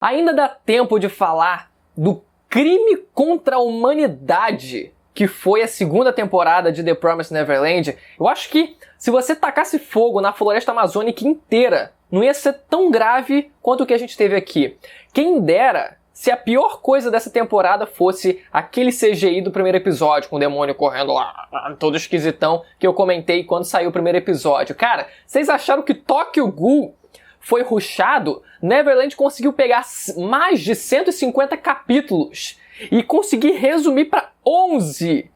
Ainda dá tempo de falar do crime contra a humanidade que foi a segunda temporada de The Promised Neverland. Eu acho que se você tacasse fogo na floresta amazônica inteira, não ia ser tão grave quanto o que a gente teve aqui. Quem dera se a pior coisa dessa temporada fosse aquele CGI do primeiro episódio, com o demônio correndo lá, todo esquisitão, que eu comentei quando saiu o primeiro episódio. Cara, vocês acharam que Tokyo Ghoul foi rushado? Neverland conseguiu pegar mais de 150 capítulos e conseguir resumir para 11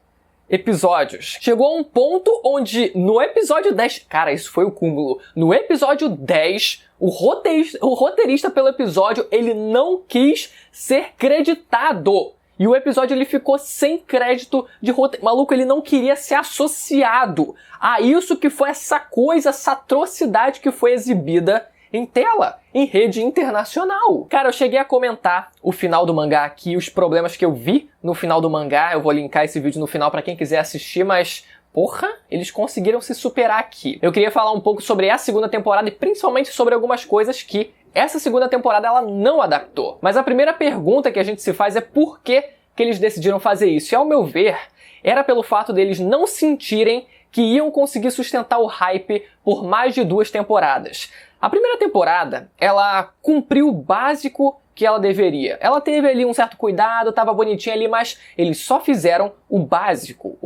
episódios. Chegou a um ponto onde no episódio 10... Cara, isso foi o cúmulo. No episódio 10, o roteirista pelo episódio, ele não quis ser creditado. E o episódio ele ficou sem crédito de roteiro. Maluco, ele não queria ser associado a isso que foi essa coisa, essa atrocidade que foi exibida em tela, em rede internacional. Cara, eu cheguei a comentar o final do mangá aqui, os problemas que eu vi no final do mangá. Eu vou linkar esse vídeo no final pra quem quiser assistir, mas... porra, eles conseguiram se superar aqui. Eu queria falar um pouco sobre a segunda temporada e principalmente sobre algumas coisas que essa segunda temporada ela não adaptou. Mas a primeira pergunta que a gente se faz é por que eles decidiram fazer isso? E ao meu ver, era pelo fato deles não sentirem que iam conseguir sustentar o hype por mais de 2 temporadas. A primeira temporada, ela cumpriu o básico que ela deveria. Ela teve ali um certo cuidado, tava bonitinha ali, mas eles só fizeram o básico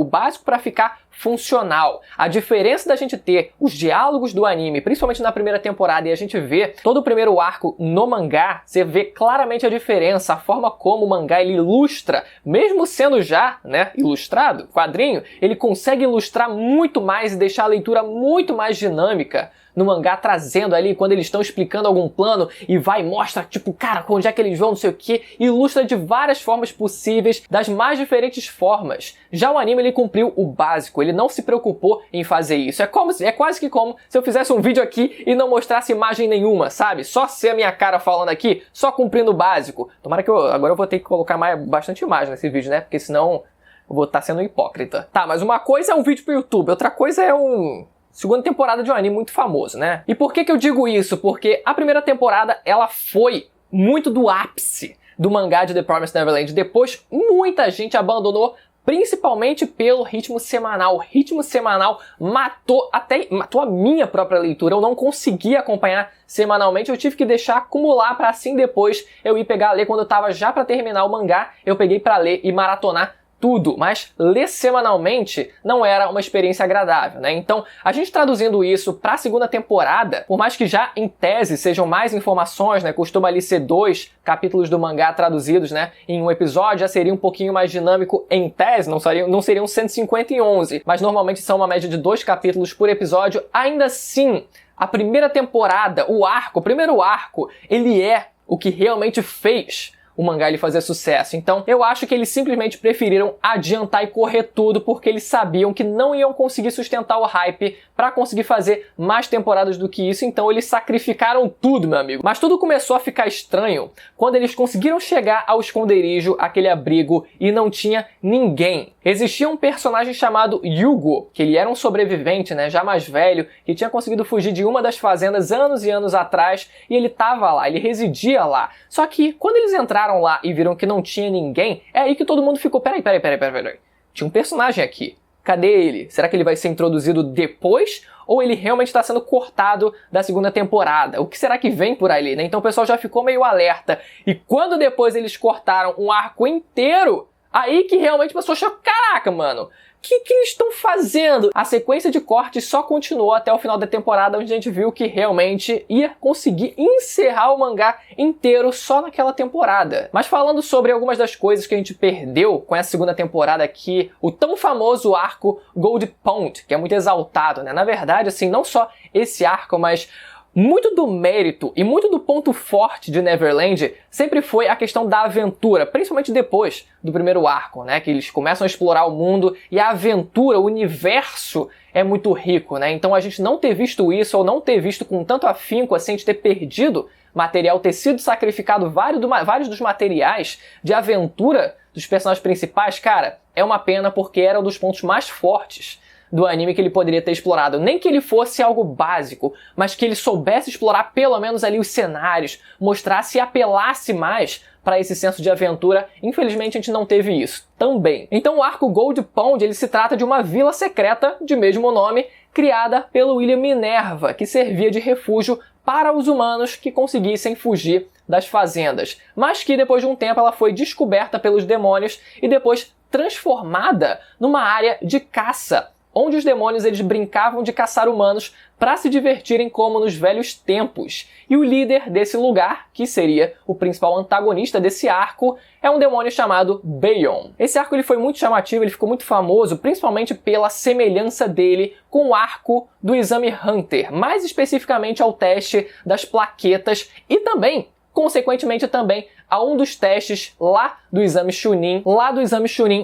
para ficar funcional. A diferença da gente ter os diálogos do anime, principalmente na primeira temporada, e a gente vê todo o primeiro arco no mangá, você vê claramente a diferença, a forma como o mangá ele ilustra, mesmo sendo já, né, ilustrado, quadrinho, ele consegue ilustrar muito mais e deixar a leitura muito mais dinâmica no mangá, trazendo ali, quando eles estão explicando algum plano, e vai e mostra, tipo, cara, onde é que eles vão, não sei o que, ilustra de várias formas possíveis, das mais diferentes formas. Já o anime, ele cumpriu o básico, ele não se preocupou em fazer isso. É quase que como se eu fizesse um vídeo aqui e não mostrasse imagem nenhuma, sabe? Só ser a minha cara falando aqui, só cumprindo o básico. Tomara que agora eu vou ter que colocar bastante imagem nesse vídeo, né? Porque senão eu vou estar sendo hipócrita. Tá, mas uma coisa é um vídeo pro YouTube, outra coisa é segunda temporada de um anime muito famoso, né? E por que eu digo isso? Porque a primeira temporada, ela foi muito do ápice do mangá de The Promised Neverland. Depois, muita gente abandonou, principalmente pelo ritmo semanal. O ritmo semanal matou a minha própria leitura. Eu não conseguia acompanhar semanalmente, eu tive que deixar acumular para assim depois eu ir pegar a ler. Quando eu tava já para terminar o mangá, eu peguei para ler e maratonar tudo, mas ler semanalmente não era uma experiência agradável, né? Então, a gente traduzindo isso para a segunda temporada, por mais que já em tese sejam mais informações, né? Costuma ali ser 2 capítulos do mangá traduzidos, né? Em um episódio, já seria um pouquinho mais dinâmico em tese, não seriam 150 em 11, mas normalmente são uma média de 2 capítulos por episódio. Ainda assim, a primeira temporada, o primeiro arco, ele é o que realmente fez o mangá ele fazer sucesso. Então, eu acho que eles simplesmente preferiram adiantar e correr tudo porque eles sabiam que não iam conseguir sustentar o hype para conseguir fazer mais temporadas do que isso. Então, eles sacrificaram tudo, meu amigo. Mas tudo começou a ficar estranho quando eles conseguiram chegar ao esconderijo, aquele abrigo, e não tinha ninguém. Existia um personagem chamado Yugo, que ele era um sobrevivente, né, já mais velho, que tinha conseguido fugir de uma das fazendas anos e anos atrás, e ele tava lá, ele residia lá. Só que quando eles entraram lá e viram que não tinha ninguém, é aí que todo mundo ficou, peraí. Tinha um personagem aqui. Cadê ele? Será que ele vai ser introduzido depois? Ou ele realmente está sendo cortado da segunda temporada? O que será que vem por ali, né? Então o pessoal já ficou meio alerta. E quando depois eles cortaram um arco inteiro, aí que realmente a pessoa achou, caraca, mano, o que eles estão fazendo? A sequência de cortes só continuou até o final da temporada, onde a gente viu que realmente ia conseguir encerrar o mangá inteiro só naquela temporada. Mas falando sobre algumas das coisas que a gente perdeu com essa segunda temporada aqui, o tão famoso arco Gold Pond, que é muito exaltado, né? Na verdade, assim, não só esse arco, mas muito do mérito e muito do ponto forte de Neverland sempre foi a questão da aventura, principalmente depois do primeiro arco, né? Que eles começam a explorar o mundo e a aventura, o universo é muito rico, né? Então a gente não ter visto isso, ou não ter visto com tanto afinco assim, de ter perdido material, ter sido sacrificado vários dos materiais de aventura dos personagens principais, cara, é uma pena porque era um dos pontos mais fortes do anime que ele poderia ter explorado. Nem que ele fosse algo básico, mas que ele soubesse explorar pelo menos ali os cenários, mostrasse e apelasse mais para esse senso de aventura. Infelizmente a gente não teve isso também. Então o arco Gold Pond, ele se trata de uma vila secreta de mesmo nome, criada pelo William Minerva, que servia de refúgio para os humanos que conseguissem fugir das fazendas, mas que depois de um tempo ela foi descoberta pelos demônios e depois transformada numa área de caça, onde os demônios eles brincavam de caçar humanos para se divertirem como nos velhos tempos. E o líder desse lugar, que seria o principal antagonista desse arco, é um demônio chamado Bayon. Esse arco ele foi muito chamativo, ele ficou muito famoso, principalmente pela semelhança dele com o arco do Exame Hunter, mais especificamente ao teste das plaquetas e também, consequentemente também, a um dos testes lá do Exame Chunin,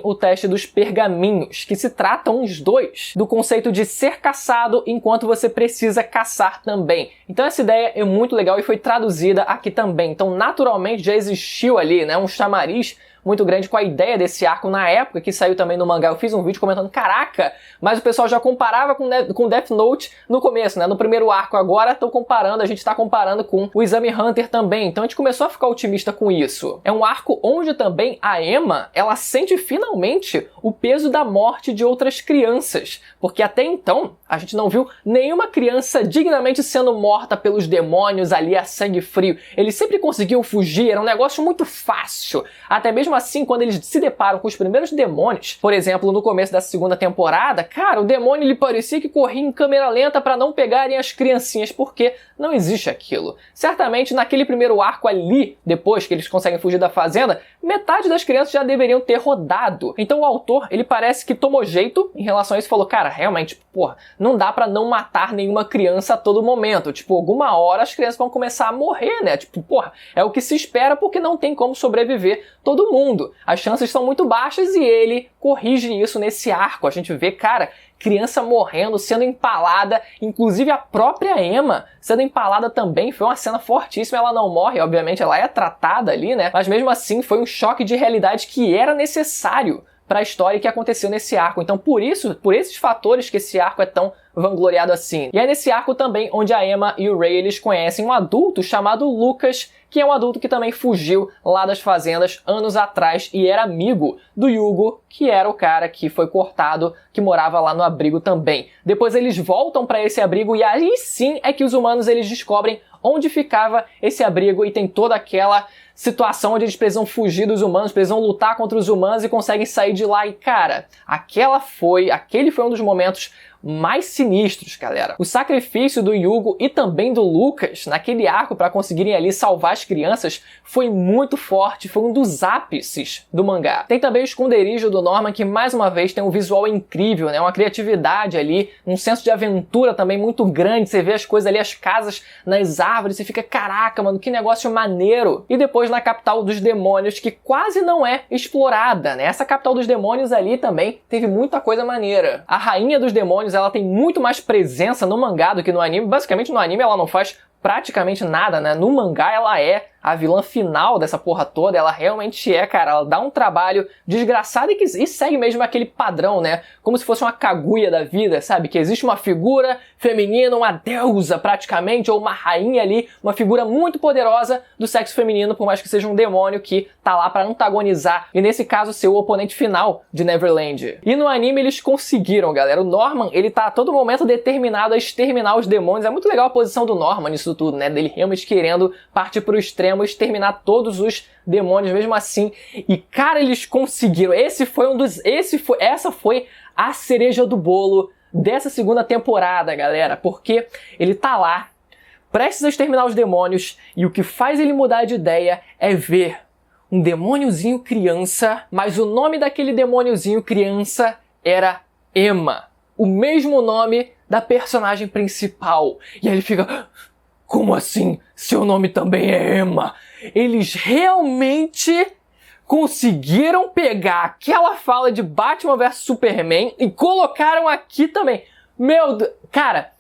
o teste dos pergaminhos, que se tratam os dois do conceito de ser caçado enquanto você precisa caçar também. Então essa ideia é muito legal e foi traduzida aqui também. Então naturalmente já existiu ali, né, um chamariz muito grande com a ideia desse arco na época que saiu também no mangá. Eu fiz um vídeo comentando, caraca, mas o pessoal já comparava com Death Note no começo, né? No primeiro arco. Agora estão comparando, a gente está comparando com o Exame Hunter também. Então a gente começou a ficar otimista com isso. É um arco onde também a Emma, ela sente finalmente o peso da morte de outras crianças. Porque até então, a gente não viu nenhuma criança dignamente sendo morta pelos demônios ali a sangue frio. Eles sempre conseguiam fugir, era um negócio muito fácil. Até mesmo assim, quando eles se deparam com os primeiros demônios, por exemplo, no começo da segunda temporada, cara, o demônio ele parecia que corria em câmera lenta para não pegarem as criancinhas, porque não existe aquilo. Certamente, naquele primeiro arco ali, depois que eles conseguem fugir da fazenda, metade das crianças já deveriam ter rodado. Então o autor, ele parece que tomou jeito em relação a isso e falou, cara, realmente, porra, não dá pra não matar nenhuma criança a todo momento. Tipo, alguma hora as crianças vão começar a morrer, né? Tipo, porra, é o que se espera porque não tem como sobreviver todo mundo. As chances são muito baixas e ele corrige isso nesse arco. A gente vê, cara, criança morrendo, sendo empalada, inclusive a própria Emma sendo empalada também, foi uma cena fortíssima, ela não morre, obviamente ela é tratada ali, né? Mas mesmo assim foi um choque de realidade que era necessário para a história que aconteceu nesse arco. Então por isso, por esses fatores que esse arco é tão vangloriado assim. E é nesse arco também onde a Emma e o Ray eles conhecem um adulto chamado Lucas, que é um adulto que também fugiu lá das fazendas anos atrás e era amigo do Yugo, que era o cara que foi cortado, que morava lá no abrigo também. Depois eles voltam para esse abrigo e aí sim é que os humanos eles descobrem onde ficava esse abrigo e tem toda aquela situação onde eles precisam fugir dos humanos, precisam lutar contra os humanos e conseguem sair de lá. E cara, aquele foi um dos momentos mais sinistros, galera. O sacrifício do Yugo e também do Lucas naquele arco para conseguirem ali salvar as crianças foi muito forte, foi um dos ápices do mangá. Tem também o esconderijo do Norman, que mais uma vez tem um visual incrível, né? Uma criatividade ali, um senso de aventura também muito grande. Você vê as coisas ali, as casas nas árvores, você fica, caraca, mano, que negócio maneiro. E depois na capital dos demônios, que quase não é explorada, né? Essa capital dos demônios ali também teve muita coisa maneira. A rainha dos demônios, ela tem muito mais presença no mangá do que no anime. Basicamente no anime ela não faz praticamente nada, né? No mangá ela é a vilã final dessa porra toda, ela realmente é, cara, ela dá um trabalho desgraçado e segue mesmo aquele padrão, né? Como se fosse uma Kaguya da vida, sabe? Que existe uma figura feminina, uma deusa praticamente, ou uma rainha ali, uma figura muito poderosa do sexo feminino, por mais que seja um demônio que tá lá pra antagonizar, e nesse caso ser o oponente final de Neverland. E no anime eles conseguiram, galera. O Norman, ele tá a todo momento determinado a exterminar os demônios. É muito legal a posição do Norman nisso tudo, né? Dele realmente querendo partir pro extremo, exterminar todos os demônios mesmo assim. E cara, eles conseguiram. Essa foi a cereja do bolo dessa segunda temporada, galera, porque ele tá lá prestes a exterminar os demônios e o que faz ele mudar de ideia é ver um demôniozinho criança, mas o nome daquele demôniozinho criança era Emma, o mesmo nome da personagem principal. E aí ele fica, como assim? Seu nome também é Emma? Eles realmente conseguiram pegar aquela fala de Batman vs Superman e colocaram aqui também. Meu Deus, cara,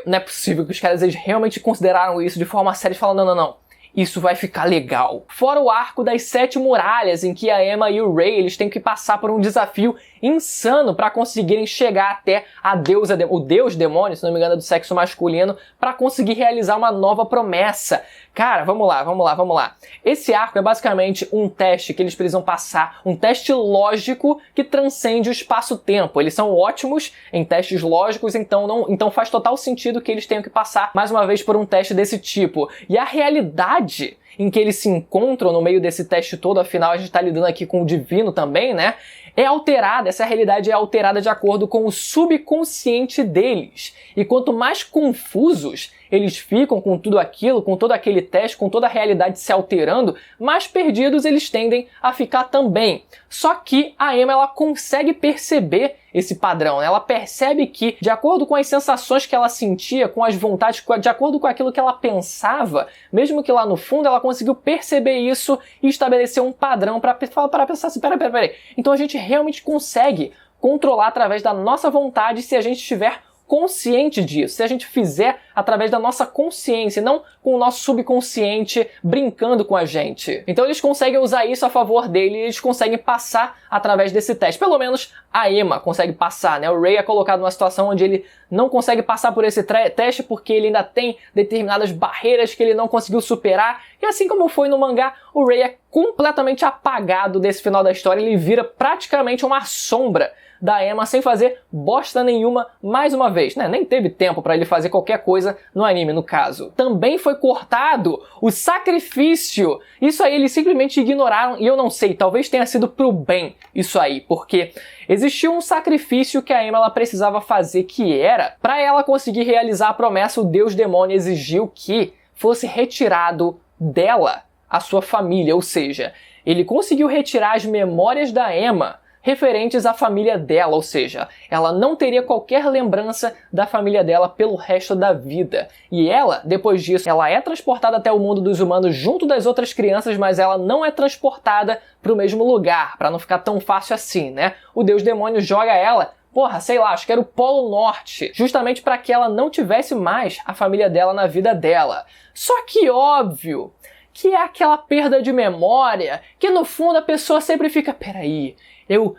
não é possível que os caras eles realmente consideraram isso de forma séria e falaram, não. isso vai ficar legal. Fora o arco das 7 muralhas, em que a Emma e o Ray eles têm que passar por um desafio insano para conseguirem chegar até a deusa, o deus demônio, se não me engano é do sexo masculino, para conseguir realizar uma nova promessa. Cara, vamos lá. Esse arco é basicamente um teste que eles precisam passar, um teste lógico que transcende o espaço-tempo. Eles são ótimos em testes lógicos, então faz total sentido que eles tenham que passar mais uma vez por um teste desse tipo. E a realidade em que eles se encontram no meio desse teste todo, afinal a gente está lidando aqui com o divino também, né? É alterada, essa realidade é alterada de acordo com o subconsciente deles. E quanto mais confusos eles ficam com tudo aquilo, com todo aquele teste, com toda a realidade se alterando, mais perdidos eles tendem a ficar também. Só que a Emma, ela consegue perceber esse padrão, né? Ela percebe que, de acordo com as sensações que ela sentia, com as vontades, de acordo com aquilo que ela pensava, mesmo que lá no fundo ela conseguiu perceber isso e estabelecer um padrão para pensar assim, peraí. Então a gente realmente consegue controlar através da nossa vontade se a gente estiver consciente disso, se a gente fizer através da nossa consciência, não com o nosso subconsciente brincando com a gente. Então eles conseguem usar isso a favor dele e eles conseguem passar através desse teste. Pelo menos a Emma consegue passar, né? O Ray é colocado numa situação onde ele não consegue passar por esse teste porque ele ainda tem determinadas barreiras que ele não conseguiu superar. E assim como foi no mangá, o Ray é completamente apagado desse final da história. Ele vira praticamente uma sombra da Emma sem fazer bosta nenhuma mais uma vez, né? Nem teve tempo para ele fazer qualquer coisa no anime, no caso. Também foi cortado o sacrifício. Isso aí eles simplesmente ignoraram e eu não sei, talvez tenha sido pro bem isso aí, porque existiu um sacrifício que a Emma ela precisava fazer, que era, para ela conseguir realizar a promessa, o deus demônio exigiu que fosse retirado dela a sua família, ou seja, ele conseguiu retirar as memórias da Emma referentes à família dela, ou seja, ela não teria qualquer lembrança da família dela pelo resto da vida. E ela, depois disso, ela é transportada até o mundo dos humanos junto das outras crianças, mas ela não é transportada para o mesmo lugar, para não ficar tão fácil assim, né? O deus demônio joga ela, sei lá, acho que era o Polo Norte, justamente para que ela não tivesse mais a família dela na vida dela. Só que óbvio que é aquela perda de memória, que no fundo a pessoa sempre fica, peraí, eu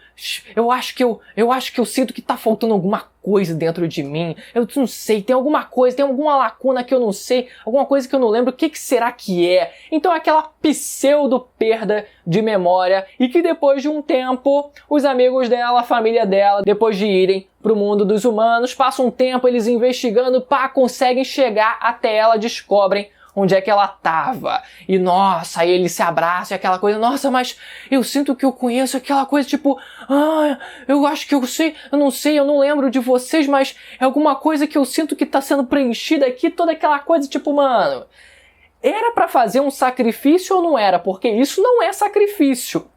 acho que eu sinto que tá faltando alguma coisa dentro de mim, eu não sei, tem alguma coisa, tem alguma lacuna que eu não sei, alguma coisa que eu não lembro, o que será que é? Então é aquela pseudo perda de memória e que depois de um tempo, os amigos dela, a família dela, depois de irem pro mundo dos humanos, passam um tempo eles investigando, conseguem chegar até ela, descobrem onde é que ela tava. E nossa, aí eles se abraçam e aquela coisa, nossa, mas eu sinto que eu conheço aquela coisa, tipo, eu acho que eu sei, eu não lembro de vocês, mas é alguma coisa que eu sinto que tá sendo preenchida aqui, toda aquela coisa, tipo, mano, era pra fazer um sacrifício ou não era? Porque isso não é sacrifício.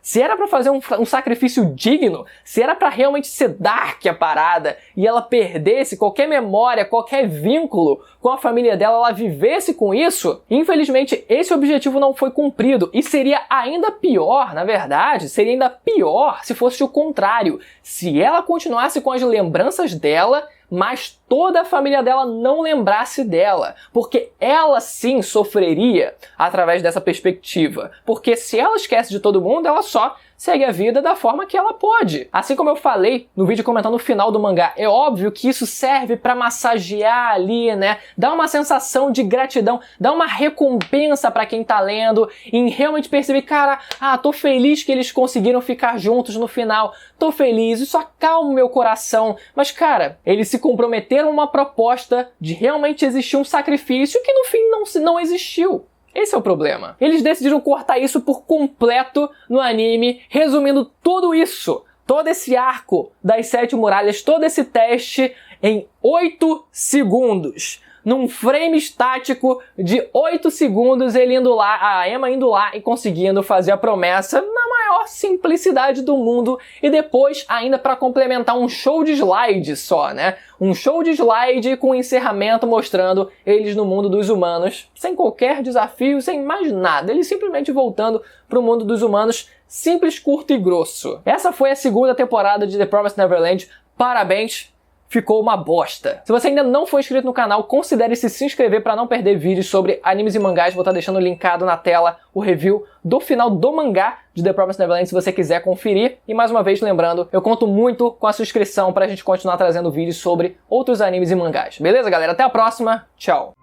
Se era pra fazer um sacrifício digno, se era pra realmente ser dark a parada e ela perdesse qualquer memória, qualquer vínculo com a família dela, ela vivesse com isso, infelizmente esse objetivo não foi cumprido. E seria ainda pior, na verdade, seria ainda pior se fosse o contrário. Se ela continuasse com as lembranças dela, mas toda a família dela não lembrasse dela, porque ela sim sofreria através dessa perspectiva, porque se ela esquece de todo mundo, ela só segue a vida da forma que ela pode. Assim como eu falei no vídeo comentando no final do mangá, é óbvio que isso serve para massagear ali, né? Dá uma sensação de gratidão, dá uma recompensa para quem tá lendo, em realmente perceber, cara, tô feliz que eles conseguiram ficar juntos no final, tô feliz, isso acalma o meu coração. Mas, cara, eles se comprometeram a uma proposta de realmente existir um sacrifício que no fim não existiu. Esse é o problema. Eles decidiram cortar isso por completo no anime, resumindo tudo isso, todo esse arco das 7 muralhas, todo esse teste em 8 segundos. Num frame estático de 8 segundos, ele indo lá, a Emma indo lá e conseguindo fazer a promessa na maior simplicidade do mundo. E depois, ainda para complementar, um show de slide só, né? Um show de slide com encerramento mostrando eles no mundo dos humanos, sem qualquer desafio, sem mais nada. Eles simplesmente voltando pro mundo dos humanos, simples, curto e grosso. Essa foi a segunda temporada de The Promised Neverland. Parabéns! ficou uma bosta. Se você ainda não for inscrito no canal, considere se inscrever para não perder vídeos sobre animes e mangás. Vou estar deixando linkado na tela o review do final do mangá de The Promised Neverland, se você quiser conferir. E mais uma vez, lembrando, eu conto muito com a sua inscrição para a gente continuar trazendo vídeos sobre outros animes e mangás. Beleza, galera? Até a próxima. Tchau!